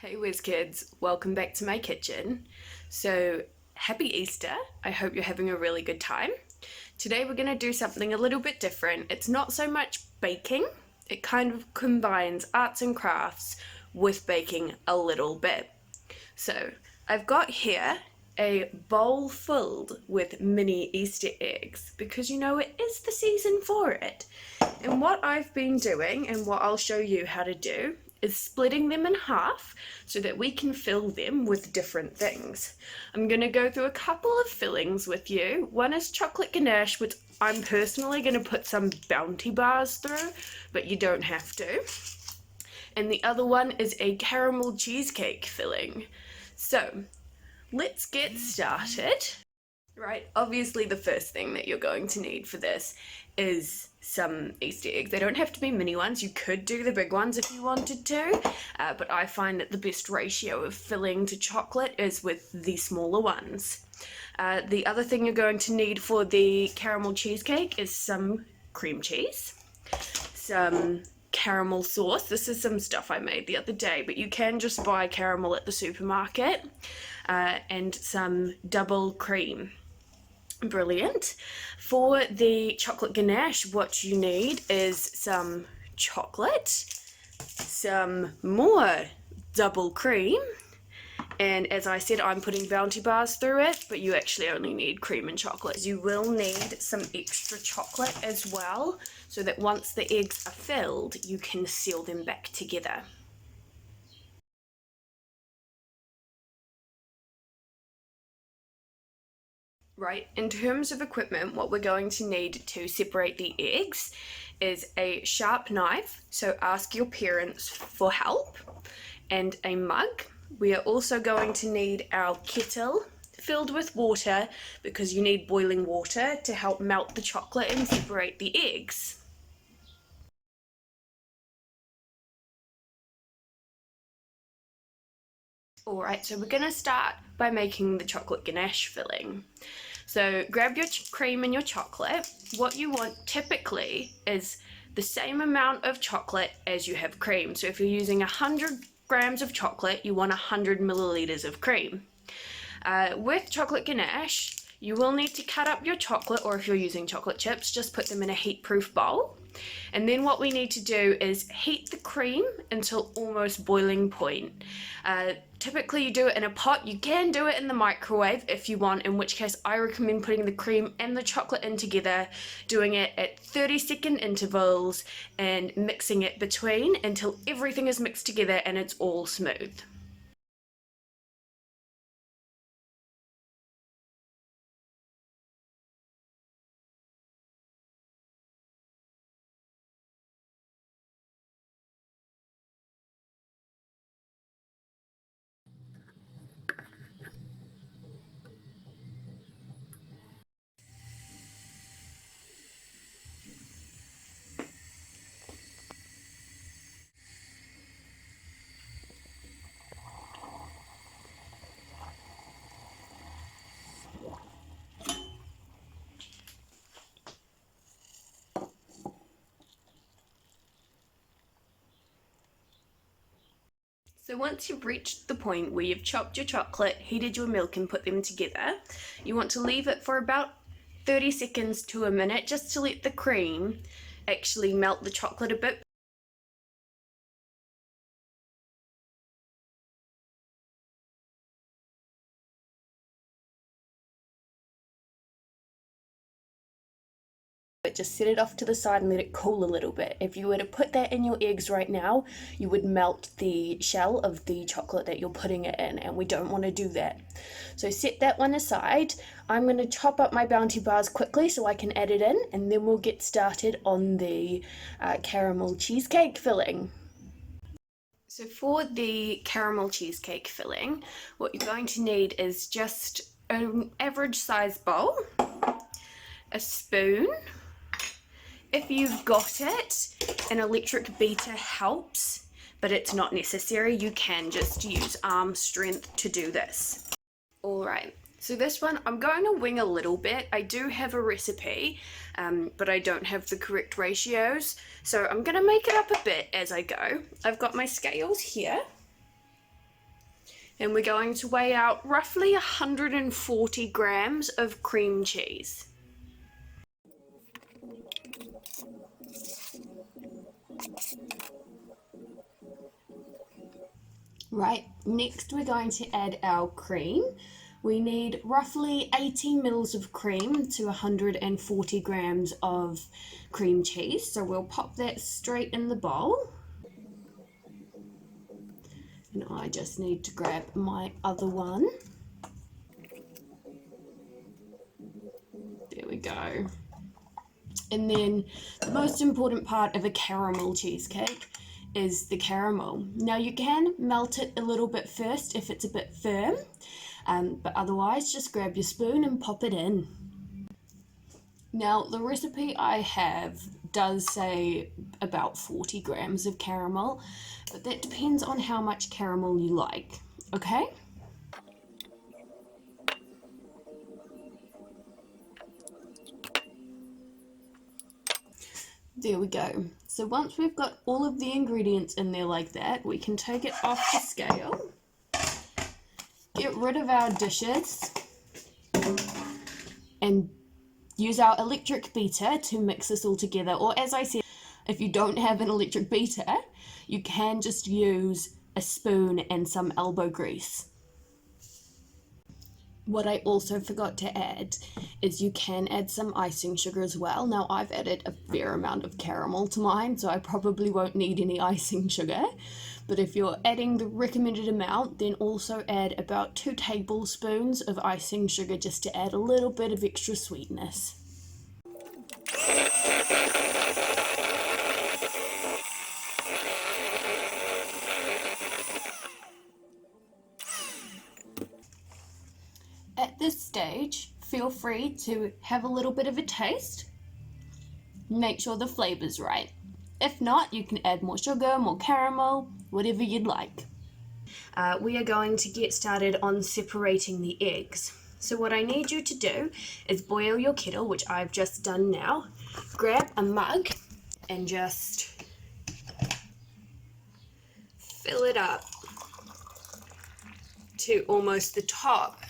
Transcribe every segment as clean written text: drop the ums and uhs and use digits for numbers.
Hey whiz kids, welcome back to my kitchen. So happy Easter. I hope you're having a really good time. Today we're going to do something a little bit different. It's not so much baking. It kind of combines arts and crafts with baking a little bit. So I've got here a bowl filled with mini Easter eggs because it is the season for it. And what I've been doing and what I'll show you how to do is splitting them in half so that we can fill them with different things. I'm going to go through a couple of fillings with you. One is chocolate ganache, which I'm personally going to put some Bounty bars through, but you don't have to. And the other one is a caramel cheesecake filling. So let's get started. Right, obviously the first thing that you're going to need for this is some Easter eggs. They don't have to be mini ones. You could do the big ones if you wanted to, but I find that the best ratio of filling to chocolate is with the smaller ones. The other thing you're going to need for the caramel cheesecake is some cream cheese, some caramel sauce. This is some stuff I made the other day, but you can just buy caramel at the supermarket, and some double cream. Brilliant. For the chocolate ganache, what you need is some chocolate, some more double cream, and as I said, I'm putting Bounty bars through it, but you actually only need cream and chocolate. You will need some extra chocolate as well, so that once the eggs are filled, you can seal them back together. Right, in terms of equipment, what we're going to need to separate the eggs is a sharp knife, so ask your parents for help, and a mug. We are also going to need our kettle filled with water because you need boiling water to help melt the chocolate and separate the eggs. Alright, so we're going to start by making the chocolate ganache filling. So grab your cream and your chocolate. What you want typically is the same amount of chocolate as you have cream. So if you're using 100 grams of chocolate, you want 100 milliliters of cream. With chocolate ganache, you will need to cut up your chocolate, or if you're using chocolate chips, just put them in a heat-proof bowl. And then what we need to do is heat the cream until almost boiling point. Typically you do it in a pot. You can do it in the microwave if you want, in which case I recommend putting the cream and the chocolate in together, doing it at 30-second intervals and mixing it between until everything is mixed together and it's all smooth. So once you've reached the point where you've chopped your chocolate, heated your milk and put them together, you want to leave it for about 30 seconds to a minute just to let the cream actually melt the chocolate a bit. But just set it off to the side and let it cool a little bit. If you were to put that in your eggs right now, you would melt the shell of the chocolate that you're putting it in, and we don't want to do that. So set that one aside. I'm going to chop up my Bounty bars quickly so I can add it in, and then we'll get started on the caramel cheesecake filling. So for the caramel cheesecake filling, what you're going to need is just an average size bowl, a spoon. If you've got it, an electric beater helps, but it's not necessary. You can just use arm strength to do this. Alright, so this one I'm going to wing a little bit. I do have a recipe, but I don't have the correct ratios, so I'm going to make it up a bit as I go. I've got my scales here. And we're going to weigh out roughly 140 grams of cream cheese. Right, next we're going to add our cream. We need roughly 80 mils of cream to 140 grams of cream cheese. So we'll pop that straight in the bowl. And I just need to grab my other one. There we go. And then the most important part of a caramel cheesecake is the caramel. Now you can melt it a little bit first if it's a bit firm, but otherwise just grab your spoon and pop it in. Now the recipe I have does say about 40 grams of caramel, but that depends on how much caramel you like, okay? There we go. So once we've got all of the ingredients in there like that, we can take it off the scale, get rid of our dishes, and use our electric beater to mix this all together. Or as I said, if you don't have an electric beater, you can just use a spoon and some elbow grease. What I also forgot to add is you can add some icing sugar as well. Now I've added a fair amount of caramel to mine, so I probably won't need any icing sugar. But if you're adding the recommended amount, then also add about 2 tablespoons of icing sugar just to add a little bit of extra sweetness. At this stage, feel free to have a little bit of a taste. Make sure the flavor's right. If not, you can add more sugar, more caramel, whatever you'd like. We are going to get started on separating the eggs. So what I need you to do is boil your kettle, which I've just done now. Grab a mug and just fill it up to almost the top.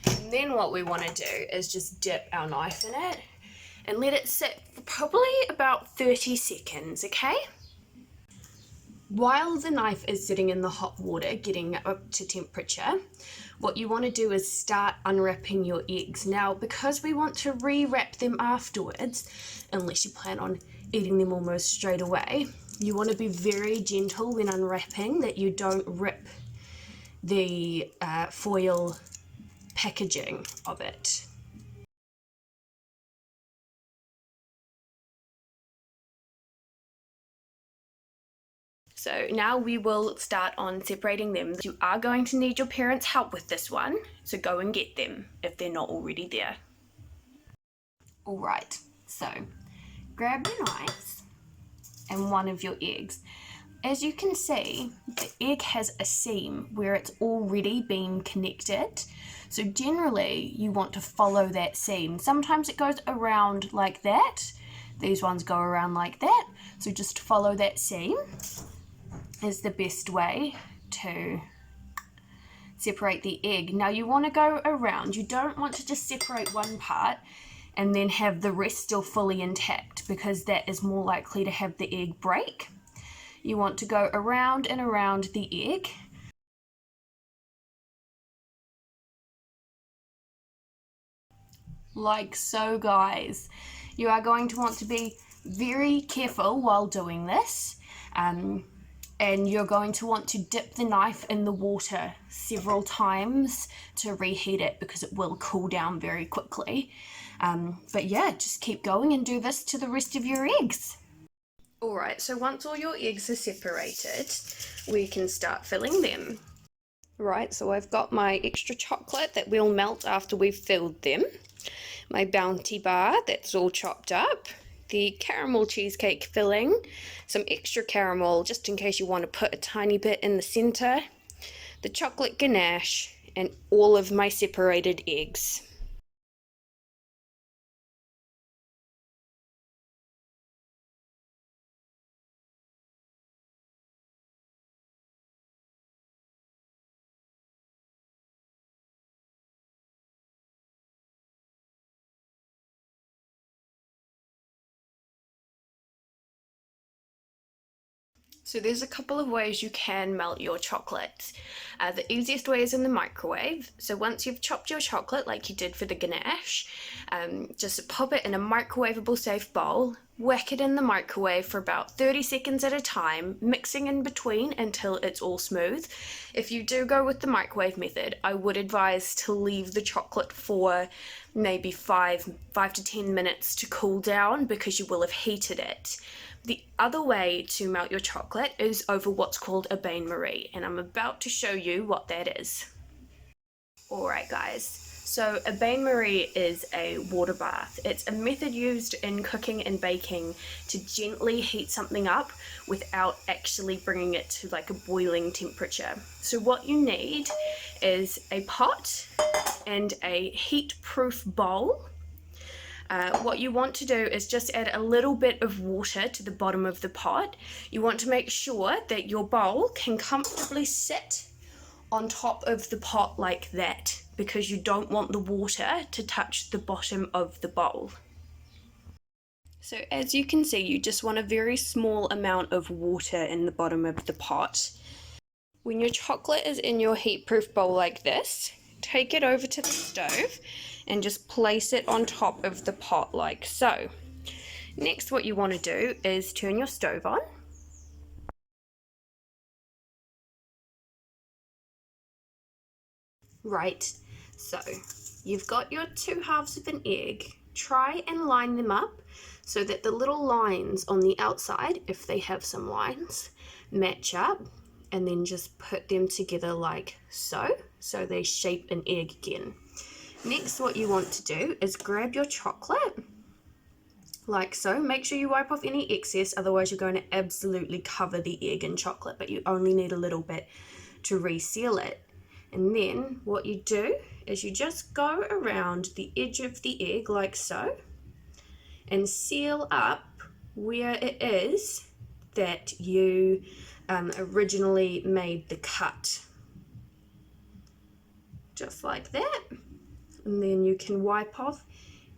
And then what we want to do is just dip our knife in it and let it sit for probably about 30 seconds, okay? While the knife is sitting in the hot water, getting up to temperature, what you want to do is start unwrapping your eggs. Now, because we want to re-wrap them afterwards, unless you plan on eating them almost straight away, you want to be very gentle when unwrapping, that you don't rip the foil packaging of it. So now we will start on separating them. You are going to need your parents' help with this one, so go and get them if they're not already there. Alright, so grab your knives and one of your eggs. As you can see, the egg has a seam where it's already been connected. So generally you want to follow that seam. Sometimes it goes around like that. These ones go around like that. So just follow that seam is the best way to separate the egg. Now you want to go around. You don't want to just separate one part and then have the rest still fully intact, because that is more likely to have the egg break. You want to go around and around the egg. Like so, guys. You are going to want to be very careful while doing this. And you're going to want to dip the knife in the water several times to reheat it, because it will cool down very quickly. But yeah, just keep going and do this to the rest of your eggs. Alright, so once all your eggs are separated, we can start filling them. Right, so I've got my extra chocolate that will melt after we've filled them. My Bounty bar that's all chopped up. The caramel cheesecake filling. Some extra caramel just in case you want to put a tiny bit in the center. The chocolate ganache and all of my separated eggs. So there's a couple of ways you can melt your chocolate. The easiest way is in the microwave. So once you've chopped your chocolate like you did for the ganache, just pop it in a microwavable safe bowl, whack it in the microwave for about 30 seconds at a time, mixing in between until it's all smooth. If you do go with the microwave method, I would advise to leave the chocolate for maybe 5 to 10 minutes to cool down because you will have heated it. The other way to melt your chocolate is over what's called a bain-marie, and I'm about to show you what that is. Alright guys, so a bain-marie is a water bath. It's a method used in cooking and baking to gently heat something up without actually bringing it to like a boiling temperature. So what you need is a pot and a heat-proof bowl. What you want to do is just add a little bit of water to the bottom of the pot. You want to make sure that your bowl can comfortably sit on top of the pot like that, because you don't want the water to touch the bottom of the bowl. So as you can see, you just want a very small amount of water in the bottom of the pot. When your chocolate is in your heat-proof bowl like this, take it over to the stove and just place it on top of the pot like so. Next, what you want to do is turn your stove on. Right, so you've got your 2 halves of an egg. Try and line them up so that the little lines on the outside, if they have some lines, match up, and then just put them together like so they shape an egg again. Next, what you want to do is grab your chocolate, like so. Make sure you wipe off any excess, otherwise you're going to absolutely cover the egg in chocolate, but you only need a little bit to reseal it. And then what you do is you just go around the edge of the egg like so, and seal up where it is that you originally made the cut. Just like that. And then you can wipe off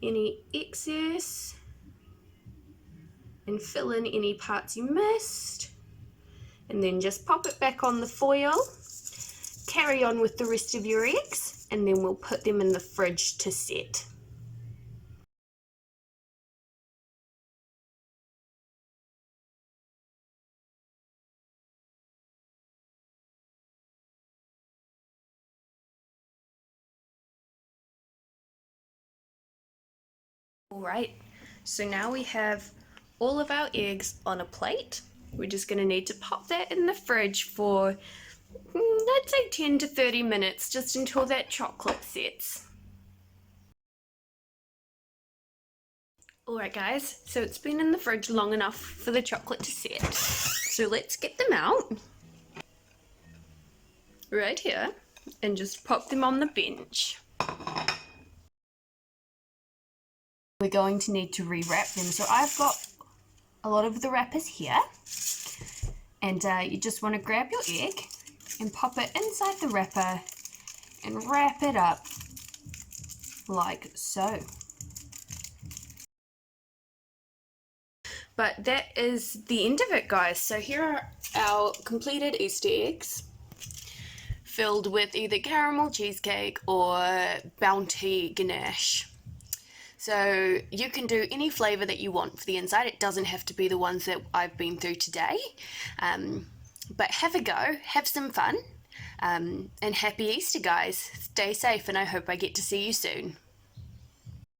any excess and fill in any parts you missed, and then just pop it back on the foil, carry on with the rest of your eggs, and then we'll put them in the fridge to set. Alright, so now we have all of our eggs on a plate. We're just going to need to pop that in the fridge for, I'd say 10 to 30 minutes, just until that chocolate sets. Alright guys, so it's been in the fridge long enough for the chocolate to set. So let's get them out. Right here, and just pop them on the bench. We're going to need to rewrap them. So I've got a lot of the wrappers here, and you just want to grab your egg and pop it inside the wrapper and wrap it up like so. But that is the end of it, guys. So here are our completed Easter eggs, filled with either caramel cheesecake or bounty ganache. So you can do any flavour that you want for the inside. It doesn't have to be the ones that I've been through today. But have a go, have some fun, and happy Easter, guys. Stay safe, and I hope I get to see you soon.